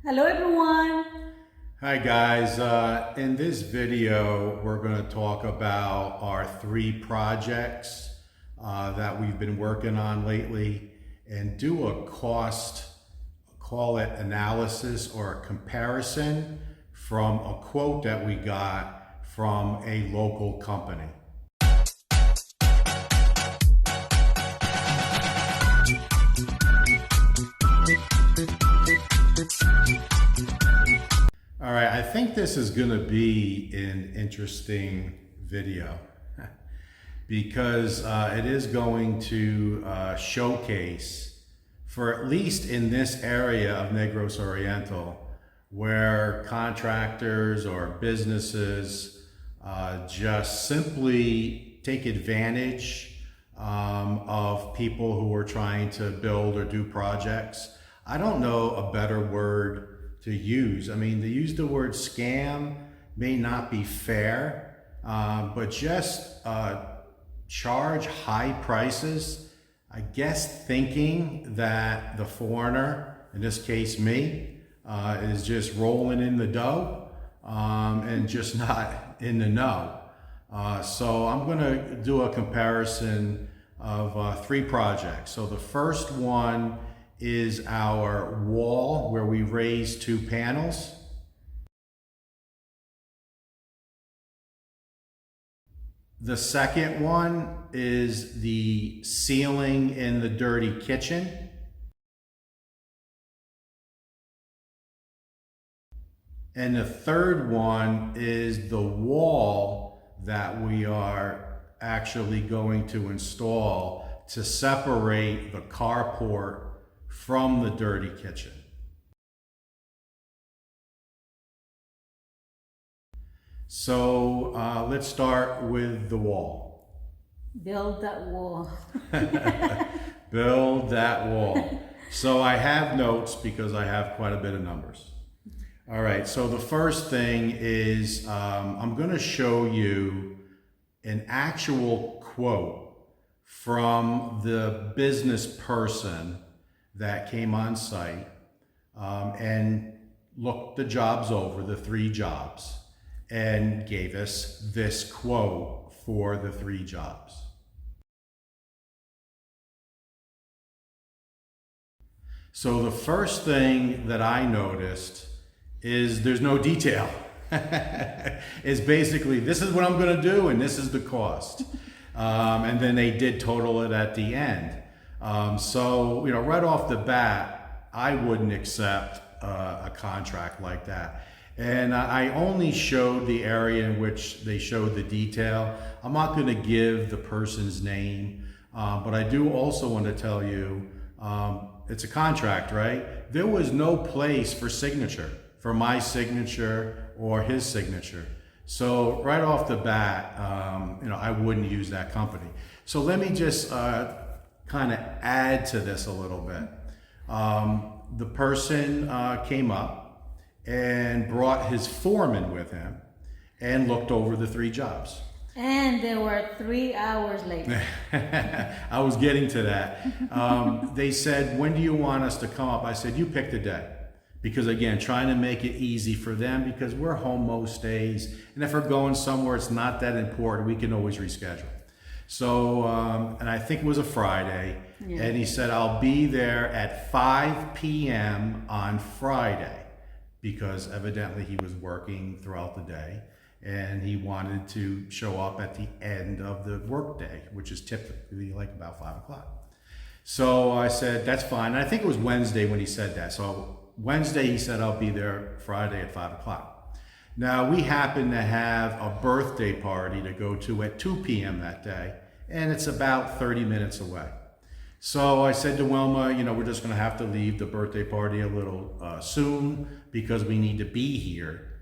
Hello everyone. Hi guys, in this video we're going to talk about our 3 projects that we've been working on lately and do a cost, call it analysis or a comparison from a quote that we got from a local company. All right, I think this is going to be an interesting video because it is going to showcase, for at least in this area of Negros Oriental, where contractors or businesses just simply take advantage of people who are trying to build or do projects. I don't know a better word to use. I mean, to use the word scam may not be fair, but just charge high prices, I guess thinking that the foreigner, in this case me, is just rolling in the dough and just not in the know. So I'm gonna do a comparison of 3 projects. So the first one is our wall where we raised 2 panels. The second one is the ceiling in the dirty kitchen. And the third one is the wall that we are actually going to install to separate the carport from the dirty kitchen. So let's start with the wall. Build that wall. Build that wall. So I have notes because I have quite a bit of numbers. All right, so the first thing is I'm going to show you an actual quote from the business person that came on site and looked the jobs over, the 3 jobs, and gave us this quote for the 3 jobs. So the first thing that I noticed is there's no detail. It's basically, this is what I'm going to do and this is the cost. And then they did total it at the end. So, you know, right off the bat, I wouldn't accept a contract like that. And I only showed the area in which they showed the detail. I'm not going to give the person's name, but I do also want to tell you, it's a contract, right? There was no place for signature, for my signature or his signature. So right off the bat, you know, I wouldn't use that company. So let me just kind of add to this a little bit. The person came up and brought his foreman with him and looked over the 3 jobs. And they were 3 hours late. I was getting to that. They said, when do you want us to come up? I said, you pick the day. Because again, trying to make it easy for them because we're home most days. And if we're going somewhere it's not that important, we can always reschedule. So, and I think it was a Friday. Yeah. And he said, I'll be there at 5 p.m. on Friday because evidently he was working throughout the day and he wanted to show up at the end of the workday, which is typically like about 5 o'clock. So I said, that's fine. And I think it was Wednesday when he said that. So Wednesday he said, I'll be there Friday at 5 o'clock. Now we happen to have a birthday party to go to at 2 p.m. that day, and it's about 30 minutes away. So I said to Wilma, you know, we're just gonna have to leave the birthday party a little soon because we need to be here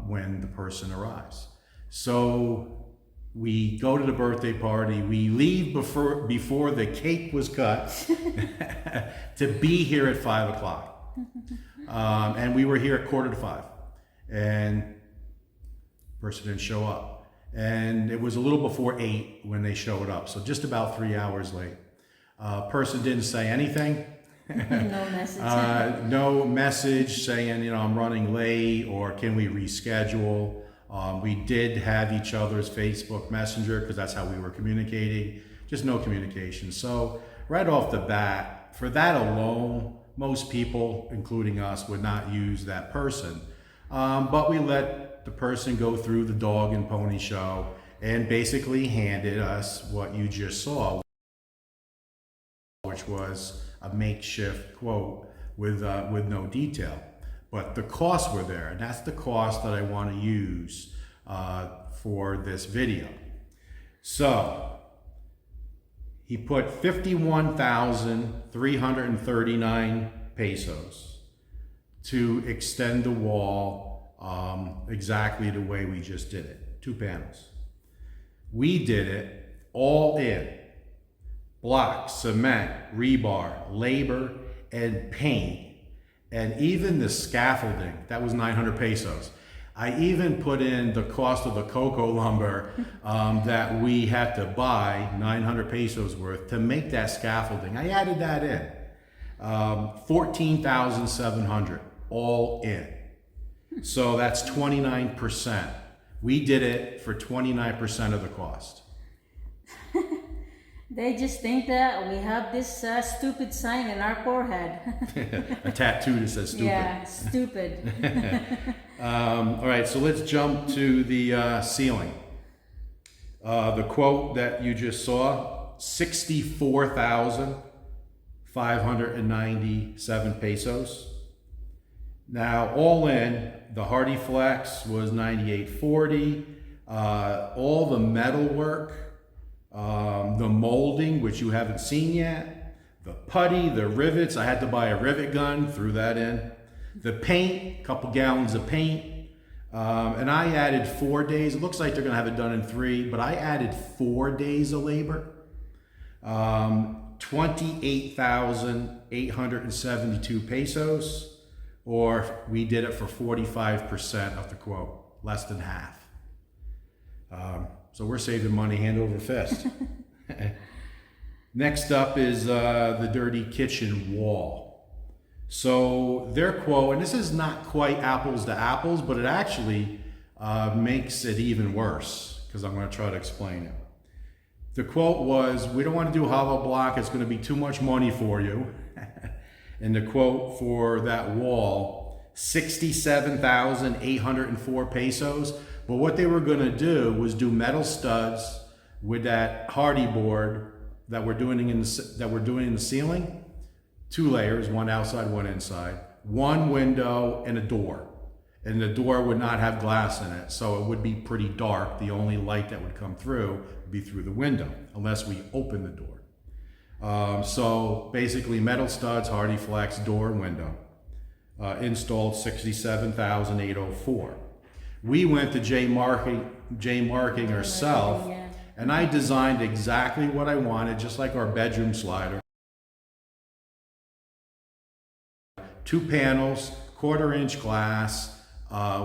when the person arrives. So we go to the birthday party, we leave before the cake was cut to be here at 5 o'clock. And we were here at 4:45 and the person didn't show up. And it was a little before 8 when they showed up. So just about 3 hours late. Person didn't say anything. No message. No message saying, I'm running late or can we reschedule. We did have each other's Facebook Messenger because that's how we were communicating. Just no communication. So right off the bat, for that alone, most people, including us, would not use that person. But we let the person go through the dog and pony show and basically handed us what you just saw, which was a makeshift quote with no detail. But the costs were there, and that's the cost that I want to use for this video. So he put 51,339 pesos to extend the wall exactly the way we just did it, 2 panels. We did it all in. Block, cement, rebar, labor, and paint. And even the scaffolding, that was 900 pesos. I even put in the cost of the cocoa lumber that we had to buy, 900 pesos worth, to make that scaffolding. I added that in. 14,700, all in. So that's 29%. We did it for 29% of the cost. They just think that we have this stupid sign in our forehead. A tattoo that says stupid. Yeah, stupid. All right, so let's jump to the ceiling. The quote that you just saw, 64,597 pesos. Now, all in, the Hardy Flex was 98.40. All the metal work, the molding, which you haven't seen yet, the putty, the rivets, I had to buy a rivet gun, threw that in. The paint, a couple gallons of paint, and I added 4 days. It looks like they're gonna have it done in 3, but I added 4 days of labor. 28,872 pesos, or we did it for 45% of the quote, less than half. So we're saving money hand over fist. Next up is the dirty kitchen wall. So their quote, and this is not quite apples to apples, but it actually makes it even worse because I'm going to try to explain it. The quote was, we don't want to do hollow block, it's going to be too much money for you. And the quote for that wall, 67,804 pesos. But what they were going to do was do metal studs with that hardy board that we're doing in the ceiling, 2 layers, one outside, one inside, 1 window and a door. And the door would not have glass in it, so it would be pretty dark. The only light that would come through would be through the window, unless we open the door. So basically metal studs, hardy flex, door and window. Installed 67,804. We went to J Marking ourselves, Yeah. and I designed exactly what I wanted, just like our bedroom slider. 2 panels, 1/4-inch glass,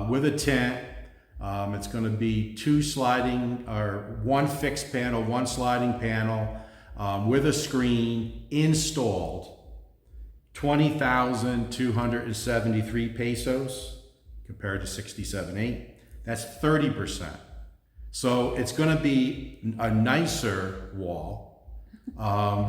with a tint. It's going to be 2 sliding, or 1 fixed panel, 1 sliding panel, with a screen, installed. 20,273 pesos compared to 67.8. That's 30%. So it's going to be a nicer wall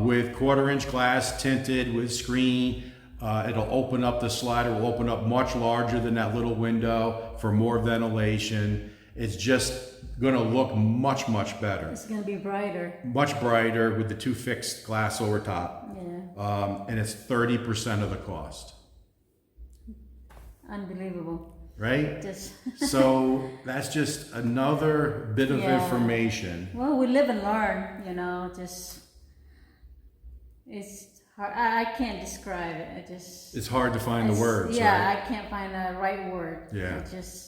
with 1/4-inch glass, tinted with screen. It'll open up, the slider will open up much larger than that little window for more ventilation. It's just going to look much, much better. It's going to be brighter. Much brighter with the 2 fixed glass over top. Yeah. And it's 30% of the cost. Unbelievable. Right? Just So that's just another bit of Yeah. information. well, we live and learn, just it's hard. I can't describe it. It's hard to find the words. Yeah, Right? I can't find the right word. Yeah. It's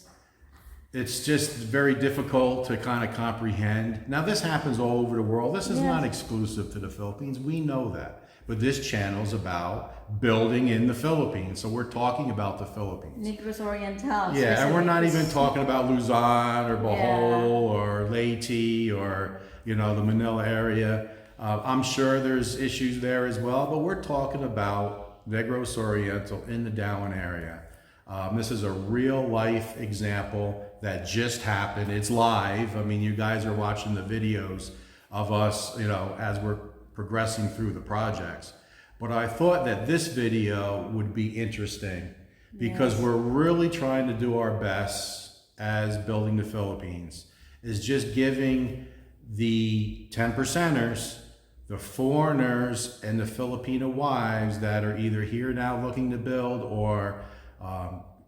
It's just very difficult to kind of comprehend. Now, this happens all over the world. This is Yes. not exclusive to the Philippines. We know that. But this channel's about building in the Philippines. So we're talking about the Philippines. Negros Oriental. Yeah, and we're not especially even this- talking about Luzon or Bohol Yeah. or Leyte or, the Manila area. I'm sure there's issues there as well, but we're talking about Negros Oriental in the Dowan area. This is a real life example that just happened. It's live. I mean, you guys are watching the videos of us, you know, as we're progressing through the projects. But I thought that this video would be interesting because we're really trying to do our best as Building the Philippines, is just giving the 10%ers, the foreigners and the Filipino wives that are either here now looking to build or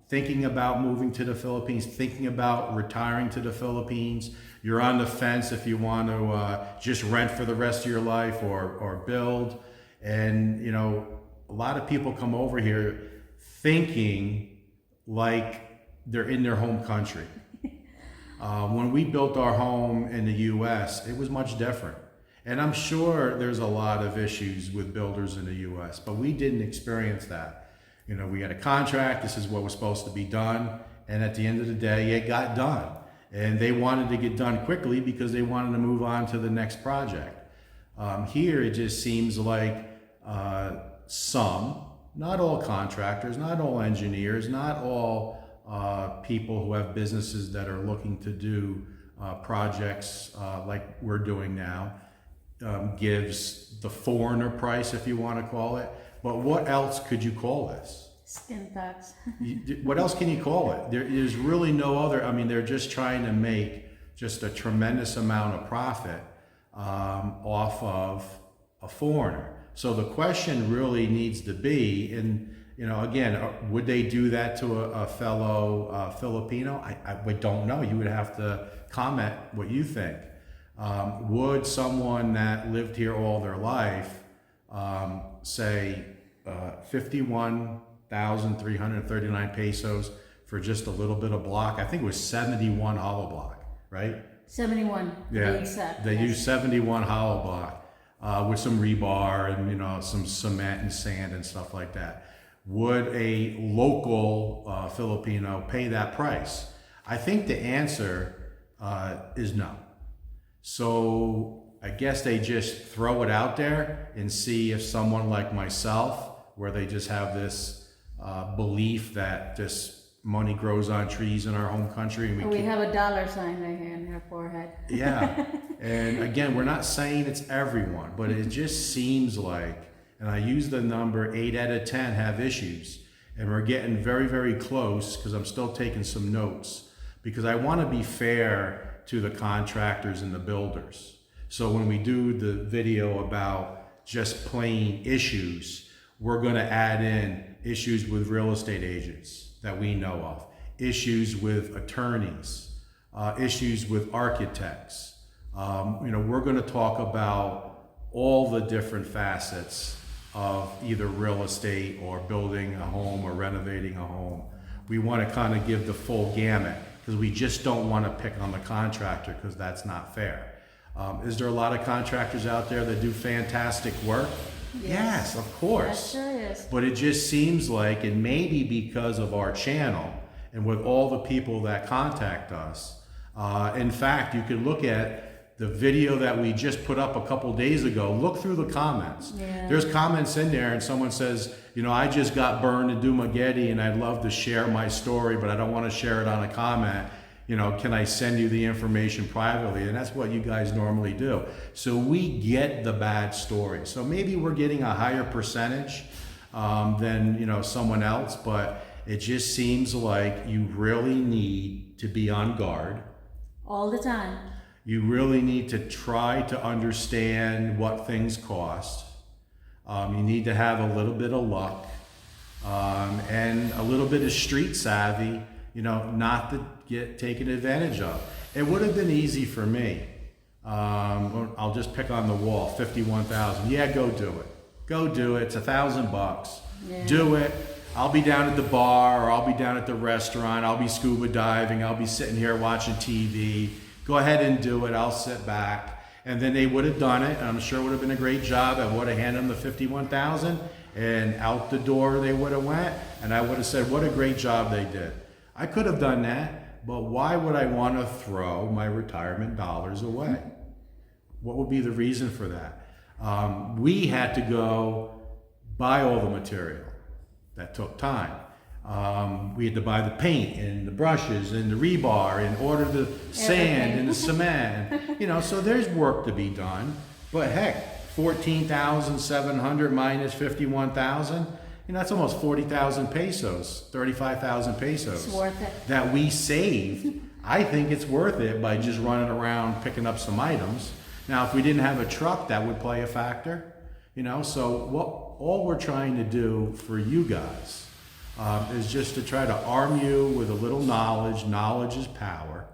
thinking about moving to the Philippines, thinking about retiring to the Philippines. You're on the fence if you want to just rent for the rest of your life or build. And, you know, a lot of people come over here thinking like they're in their home country. When we built our home in the US, it was much different. And I'm sure there's a lot of issues with builders in the US, but we didn't experience that. You know, we had a contract, this is what was supposed to be done, and at the end of the day, it got done. And they wanted to get done quickly because they wanted to move on to the next project. Here, it just seems like some, not all contractors, not all engineers, not all people who have businesses that are looking to do projects like we're doing now, gives the foreigner price, if you want to call it. But what else could you call this? Skin tax. What else can you call it? There's really no other. I mean, they're just trying to make just a tremendous amount of profit off of a foreigner. So the question really needs to be, and you know, again, would they do that to a fellow Filipino? I don't know. You would have to comment what you think. Would someone that lived here all their life say 51,339 pesos for just a little bit of block? I think it was 71 hollow block, right? 71. Yeah, to be exact. they used 71 hollow block with some rebar and, you know, some cement and sand and stuff like that. Would a local Filipino pay that price? I think the answer is no. So I guess they just throw it out there and see if someone like myself, where they just have this belief that this money grows on trees in our home country. And we have a dollar sign right here in her forehead. Yeah. And again, we're not saying it's everyone, but it just seems like, and I use the number 8 out of 10 have issues. And we're getting very, very close because I'm still taking some notes because I want to be fair to the contractors and the builders. So when we do the video about just plain issues, we're going to add in issues with real estate agents that we know of, issues with attorneys, issues with architects. You know, we're going to talk about all the different facets of either real estate or building a home or renovating a home. We want to kind of give the full gamut because we just don't want to pick on the contractor because that's not fair. Is there a lot of contractors out there that do fantastic work? Yes, of course. That sure is. But it just seems like, and maybe because of our channel and with all the people that contact us, in fact, you can look at the video that we just put up a couple days ago. Look through the comments. Yeah. There's comments in there and someone says, you know, I just got burned in Dumaguete and I'd love to share my story, but I don't want to share it on a comment. You know, can I send you the information privately? And that's what you guys normally do. So we get the bad story. So maybe we're getting a higher percentage than, you know, someone else, but it just seems like you really need to be on guard. All the time. You really need to try to understand what things cost. You need to have a little bit of luck and a little bit of street savvy, you know, not to get taken advantage of. It would have been easy for me. I'll just pick on the wall, 51,000. Yeah, go do it. Go do it. It's $1,000. Yeah. Do it. I'll be down at the bar or I'll be down at the restaurant. I'll be scuba diving. I'll be sitting here watching TV. Go ahead and do it. I'll sit back. And then they would have done it. And I'm sure it would have been a great job. I would have handed them the 51,000 and out the door they would have went. And I would have said, what a great job they did. I could have done that, but why would I want to throw my retirement dollars away? What would be the reason for that? We had to go buy all the material. That took time. We had to buy the paint and the brushes and the rebar and order the sand and the cement. You know, so there's work to be done. But heck, 14,700 minus 51,000, you know, that's almost 40,000 pesos, 35,000 pesos. It's worth it. That we saved. I think it's worth it by just running around picking up some items. Now, if we didn't have a truck, that would play a factor, you know. So all we're trying to do for you guys is just to try to arm you with a little knowledge. Knowledge is power.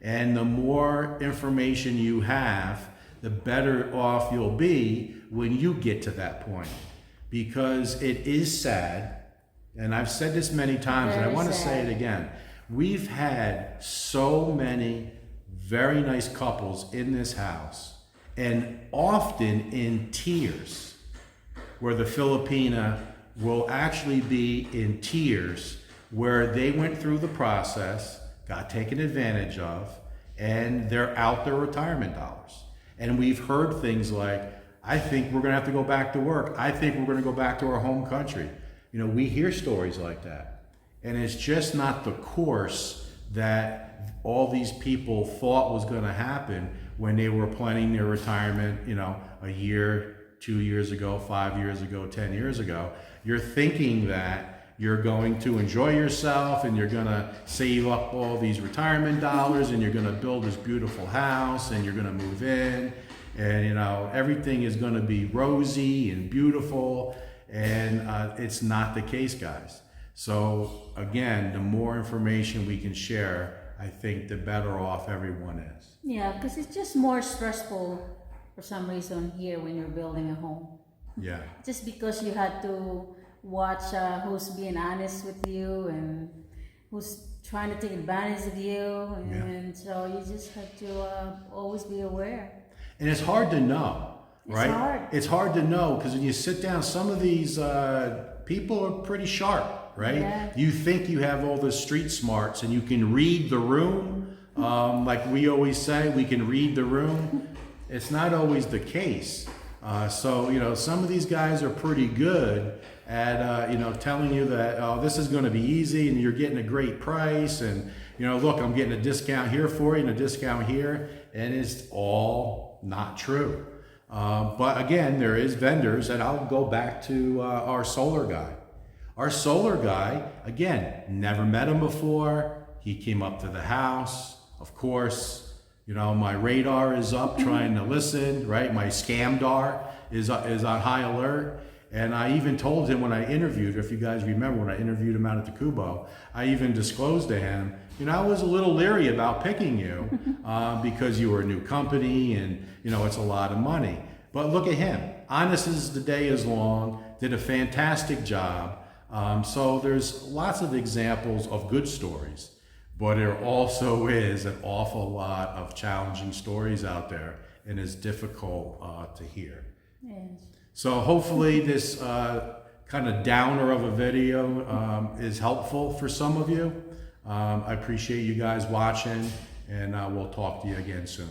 And the more information you have, the better off you'll be when you get to that point. Because it is sad, and I've said this many times, and I want to say it again. We've had so many very nice couples in this house, and often in tears, where the Filipina will actually be in tears, where they went through the process, got taken advantage of, and they're out their retirement dollars. And we've heard things like, I think we're going to have to go back to work. I think we're going to go back to our home country. You know, we hear stories like that. And it's just not the course that all these people thought was going to happen when they were planning their retirement, you know, a year, 2 years ago, 5 years ago, 10 years ago. You're thinking that you're going to enjoy yourself and you're going to save up all these retirement dollars and you're going to build this beautiful house and you're going to move in. And, you know, everything is going to be rosy and beautiful, and it's not the case, guys. So, again, the more information we can share, I think the better off everyone is. Yeah, because it's just more stressful for some reason here when you're building a home. Yeah. Just because you had to watch who's being honest with you and who's trying to take advantage of you. And so you just have to always be aware. And it's hard to know, right? It's hard. It's hard to know because when you sit down, some of these people are pretty sharp, right? Yeah. You think you have all the street smarts and you can read the room. Like we always say, we can read the room. It's not always the case. So, you know, some of these guys are pretty good at, you know, telling you that, oh, this is going to be easy and you're getting a great price. And, you know, look, I'm getting a discount here for you and a discount here. And it's all not true. But again, there is vendors, and I'll go back to our solar guy. Our solar guy, again, never met him before. He came up to the house. Of course, you know, my radar is up trying to listen, right? My scamdar is on high alert. And I even told him when I interviewed, if you guys remember, when I interviewed him out at the Kubo, I even disclosed to him, you know, I was a little leery about picking you because you were a new company and, you know, it's a lot of money. But look at him. Honest as the day is long, did a fantastic job. So there's lots of examples of good stories, but there also is an awful lot of challenging stories out there, and it's difficult to hear. Yes. So hopefully this kind of downer of a video is helpful for some of you. I appreciate you guys watching, and we'll talk to you again soon.